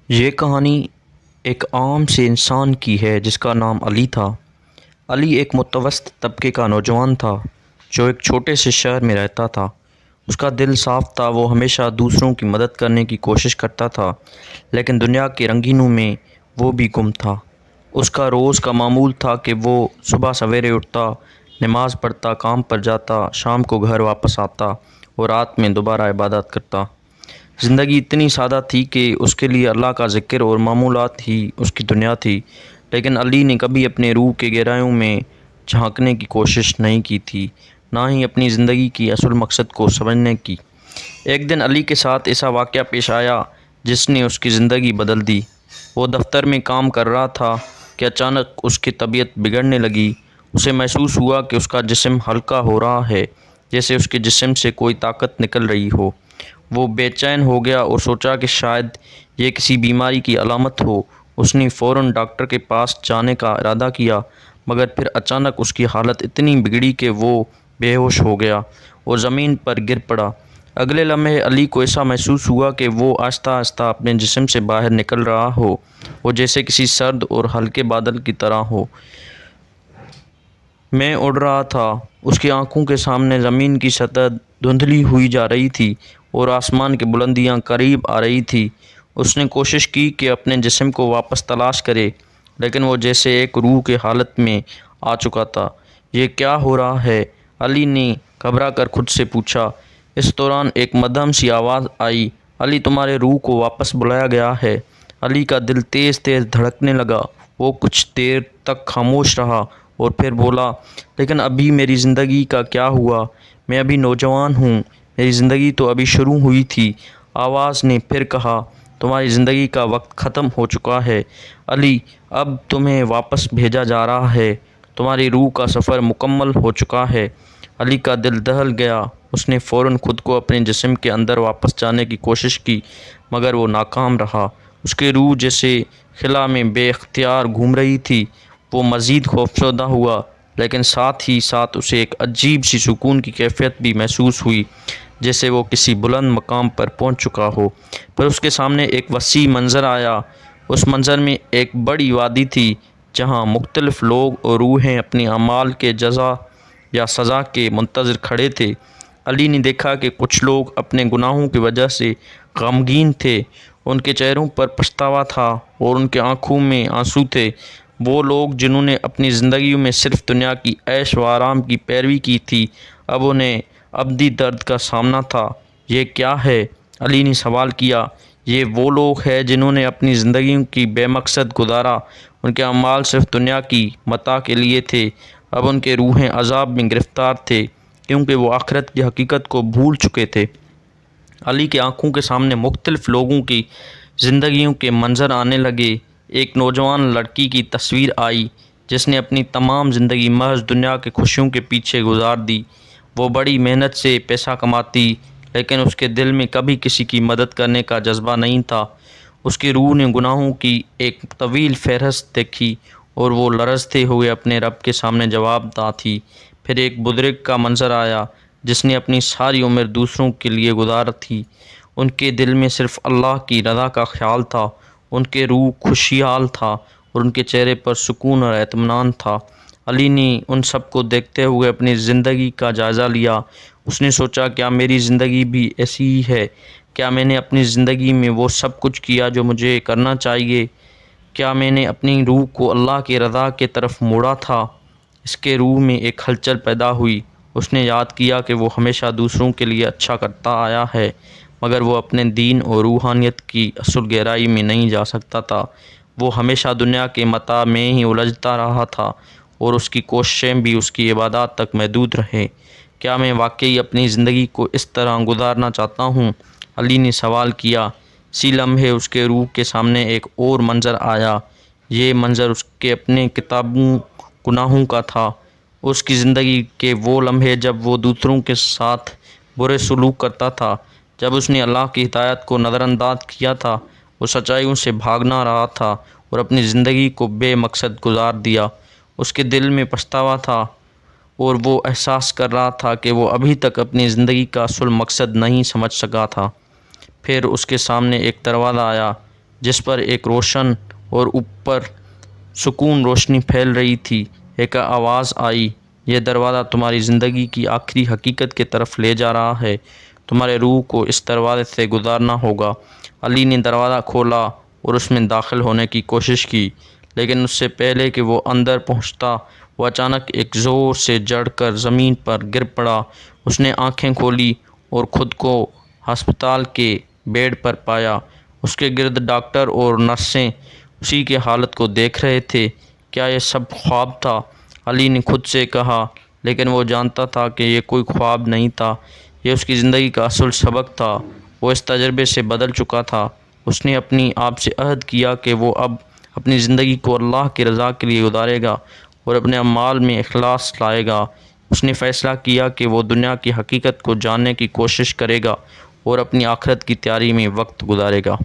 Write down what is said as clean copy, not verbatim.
یہ کہانی ایک عام سے انسان کی ہے جس کا نام علی تھا۔ علی ایک متوسط طبقے کا نوجوان تھا جو ایک چھوٹے سے شہر میں رہتا تھا۔ اس کا دل صاف تھا، وہ ہمیشہ دوسروں کی مدد کرنے کی کوشش کرتا تھا، لیکن دنیا کے رنگینوں میں وہ بھی گم تھا۔ اس کا روز کا معمول تھا کہ وہ صبح سویرے اٹھتا، نماز پڑھتا، کام پر جاتا، شام کو گھر واپس آتا اور رات میں دوبارہ عبادت کرتا۔ زندگی اتنی سادہ تھی کہ اس کے لیے اللہ کا ذکر اور معمولات ہی اس کی دنیا تھی، لیکن علی نے کبھی اپنے روح کے گہرائیوں میں جھانکنے کی کوشش نہیں کی تھی، نہ ہی اپنی زندگی کی اصل مقصد کو سمجھنے کی۔ ایک دن علی کے ساتھ ایسا واقعہ پیش آیا جس نے اس کی زندگی بدل دی۔ وہ دفتر میں کام کر رہا تھا کہ اچانک اس کی طبیعت بگڑنے لگی۔ اسے محسوس ہوا کہ اس کا جسم ہلکا ہو رہا ہے، جیسے اس کے جسم سے کوئی طاقت نکل رہی ہو۔ وہ بے چین ہو گیا اور سوچا کہ شاید یہ کسی بیماری کی علامت ہو۔ اس نے فوراً ڈاکٹر کے پاس جانے کا ارادہ کیا، مگر پھر اچانک اس کی حالت اتنی بگڑی کہ وہ بے ہوش ہو گیا اور زمین پر گر پڑا۔ اگلے لمحے علی کو ایسا محسوس ہوا کہ وہ آہستہ آہستہ اپنے جسم سے باہر نکل رہا ہو، وہ جیسے کسی سرد اور ہلکے بادل کی طرح ہو میں اڑ رہا تھا۔ اس کی آنکھوں کے سامنے زمین کی سطح دھندلی ہوئی جا رہی تھی اور آسمان کی بلندیاں قریب آ رہی تھیں۔ اس نے کوشش کی کہ اپنے جسم کو واپس تلاش کرے، لیکن وہ جیسے ایک روح کی حالت میں آ چکا تھا۔ یہ کیا ہو رہا ہے؟ علی نے گھبرا کر خود سے پوچھا۔ اس دوران ایک مدھم سی آواز آئی، علی تمہارے روح کو واپس بلایا گیا ہے۔ علی کا دل تیز تیز دھڑکنے لگا۔ وہ کچھ دیر تک خاموش رہا اور پھر بولا، لیکن ابھی میری زندگی کا کیا ہوا؟ میں ابھی نوجوان ہوں، میری زندگی تو ابھی شروع ہوئی تھی۔ آواز نے پھر کہا، تمہاری زندگی کا وقت ختم ہو چکا ہے علی، اب تمہیں واپس بھیجا جا رہا ہے، تمہاری روح کا سفر مکمل ہو چکا ہے۔ علی کا دل دہل گیا۔ اس نے فوراً خود کو اپنے جسم کے اندر واپس جانے کی کوشش کی، مگر وہ ناکام رہا۔ اس کی روح جیسے خلا میں بے اختیار گھوم رہی تھی۔ وہ مزید خوفزدہ ہوا، لیکن ساتھ ہی ساتھ اسے ایک عجیب سی سکون کی کیفیت بھی محسوس ہوئی، جیسے وہ کسی بلند مقام پر پہنچ چکا ہو۔ پھر اس کے سامنے ایک وسیع منظر آیا۔ اس منظر میں ایک بڑی وادی تھی جہاں مختلف لوگ اور روحیں اپنی اعمال کے جزا یا سزا کے منتظر کھڑے تھے۔ علی نے دیکھا کہ کچھ لوگ اپنے گناہوں کی وجہ سے غمگین تھے، ان کے چہروں پر پچھتاوا تھا اور ان کی آنکھوں میں آنسو تھے۔ وہ لوگ جنہوں نے اپنی زندگیوں میں صرف دنیا کی عیش و آرام کی پیروی کی تھی، اب انہیں ابدی درد کا سامنا تھا۔ یہ کیا ہے؟ علی نے سوال کیا۔ یہ وہ لوگ ہیں جنہوں نے اپنی زندگیوں کی بے مقصد گزارا، ان کے اعمال صرف دنیا کی متاع کے لیے تھے۔ اب ان کے روحیں عذاب میں گرفتار تھے، کیونکہ وہ آخرت کی حقیقت کو بھول چکے تھے۔ علی کی آنکھوں کے سامنے مختلف لوگوں کی زندگیوں کے منظر آنے لگے۔ ایک نوجوان لڑکی کی تصویر آئی جس نے اپنی تمام زندگی محض دنیا کی خوشیوں کے پیچھے گزار دی۔ وہ بڑی محنت سے پیسہ کماتی، لیکن اس کے دل میں کبھی کسی کی مدد کرنے کا جذبہ نہیں تھا۔ اس کی روح نے گناہوں کی ایک طویل فہرست دیکھی اور وہ لرزتے ہوئے اپنے رب کے سامنے جواب دہ تھی۔ پھر ایک بزرگ کا منظر آیا جس نے اپنی ساری عمر دوسروں کے لیے گزاری تھی۔ ان کے دل میں صرف اللہ کی رضا کا خیال تھا، ان کے روح خوشحال تھا اور ان کے چہرے پر سکون اور اطمینان تھا۔ علی نے ان سب کو دیکھتے ہوئے اپنی زندگی کا جائزہ لیا۔ اس نے سوچا، کیا میری زندگی بھی ایسی ہی ہے؟ کیا میں نے اپنی زندگی میں وہ سب کچھ کیا جو مجھے کرنا چاہیے؟ کیا میں نے اپنی روح کو اللہ کی رضا کی طرف موڑا تھا؟ اس کے روح میں ایک ہلچل پیدا ہوئی۔ اس نے یاد کیا کہ وہ ہمیشہ دوسروں کے لیے اچھا کرتا آیا ہے، مگر وہ اپنے دین اور روحانیت کی اصل گہرائی میں نہیں جا سکتا تھا۔ وہ ہمیشہ دنیا کے متاع میں ہی الجھتا رہا تھا اور اس کی کوششیں بھی اس کی عبادات تک محدود رہیں۔ کیا میں واقعی اپنی زندگی کو اس طرح گزارنا چاہتا ہوں؟ علی نے سوال کیا۔ اسی لمحے اس کے روح کے سامنے ایک اور منظر آیا۔ یہ منظر اس کے اپنے کتابوں گناہوں کا تھا۔ اس کی زندگی کے وہ لمحے جب وہ دوسروں کے ساتھ برے سلوک کرتا تھا، جب اس نے اللہ کی ہدایت کو نظر انداز کیا تھا، وہ سچائیوں سے بھاگنا رہا تھا اور اپنی زندگی کو بے مقصد گزار دیا۔ اس کے دل میں پچھتاوا تھا اور وہ احساس کر رہا تھا کہ وہ ابھی تک اپنی زندگی کا اصل مقصد نہیں سمجھ سکا تھا۔ پھر اس کے سامنے ایک دروازہ آیا جس پر ایک روشن اور اوپر سکون روشنی پھیل رہی تھی۔ ایک آواز آئی، یہ دروازہ تمہاری زندگی کی آخری حقیقت کی طرف لے جا رہا ہے، تمہارے روح کو اس دروازے سے گزارنا ہوگا۔ علی نے دروازہ کھولا اور اس میں داخل ہونے کی کوشش کی، لیکن اس سے پہلے کہ وہ اندر پہنچتا وہ اچانک ایک زور سے جڑ کر زمین پر گر پڑا۔ اس نے آنکھیں کھولی اور خود کو ہسپتال کے بیڈ پر پایا۔ اس کے گرد ڈاکٹر اور نرسیں اسی کی حالت کو دیکھ رہے تھے۔ کیا یہ سب خواب تھا؟ علی نے خود سے کہا، لیکن وہ جانتا تھا کہ یہ کوئی خواب نہیں تھا، یہ اس کی زندگی کا اصل سبق تھا۔ وہ اس تجربے سے بدل چکا تھا۔ اس نے اپنی آپ سے عہد کیا کہ وہ اب اپنی زندگی کو اللہ کی رضا کے لیے گزارے گا اور اپنے اعمال میں اخلاص لائے گا۔ اس نے فیصلہ کیا کہ وہ دنیا کی حقیقت کو جاننے کی کوشش کرے گا اور اپنی آخرت کی تیاری میں وقت گزارے گا۔